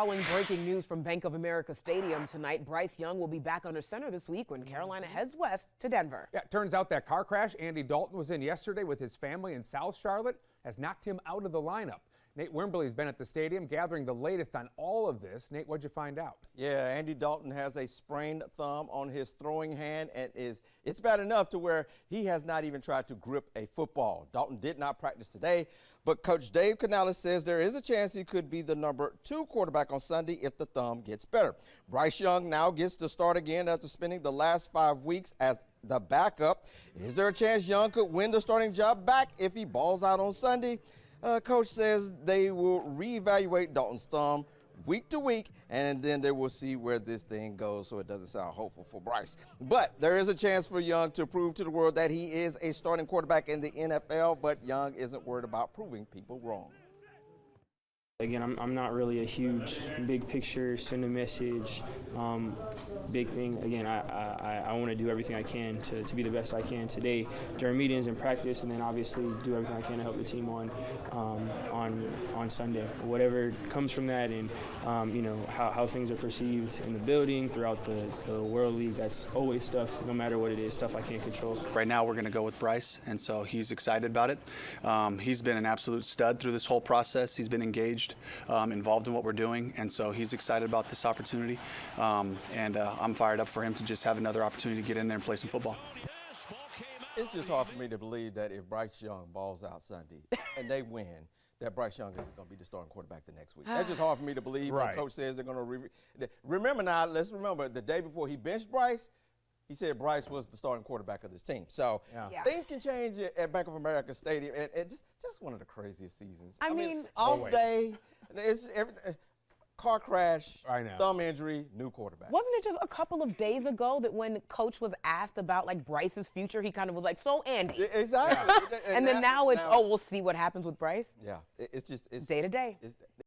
Following breaking news from Bank of America Stadium tonight, Bryce Young will be back under center this week when Carolina heads west to Denver. Yeah, it turns out that car crash Andy Dalton was in yesterday with his family in South Charlotte has knocked him out of the lineup. Nate Wimberly's been at the stadium gathering the latest on all of this. Nate, what'd you find out? Yeah, Andy Dalton has a sprained thumb on his throwing hand, and it's bad enough to where he has not even tried to grip a football. Dalton did not practice today, but Coach Dave Canales says there is a chance he could be the number 2 quarterback on Sunday if the thumb gets better. Bryce Young now gets to start again after spending the last 5 weeks as the backup. Is there a chance Young could win the starting job back if he balls out on Sunday? Coach says they will reevaluate Dalton's thumb week to week, and then they will see where this thing goes, so it doesn't sound hopeful for Bryce. But there is a chance for Young to prove to the world that he is a starting quarterback in the NFL, but Young isn't worried about proving people wrong. Again, I'm not really a huge, big picture, send a message, big thing. Again, I want to do everything I can to be the best I can today during meetings and practice, and then obviously do everything I can to help the team on Sunday. Whatever comes from that, and you know how things are perceived in the building, throughout the World League. That's always stuff, no matter what it is, stuff I can't control. Right now, we're going to go with Bryce, and so he's excited about it. He's been an absolute stud through this whole process. He's been engaged. Involved in what we're doing, and so he's excited about this opportunity, and I'm fired up for him to just have another opportunity to get in there and play some football. It's just hard for me to believe that if Bryce Young balls out Sunday and they win, that Bryce Young is going to be the starting quarterback the next week. That's just hard for me to believe. Right. Coach says they're going to remember now. Let's remember the day before he benched Bryce, he said Bryce was the starting quarterback of this team. So things can change at Bank of America Stadium, and just one of the craziest seasons. I mean off day, it's car crash, I know. thumb injury, new quarterback. Wasn't it just a couple of days ago that when Coach was asked about like Bryce's future, he kind of was like, "So Andy." Exactly. And then now it's, "Oh, we'll see what happens with Bryce." Yeah, it's day to day.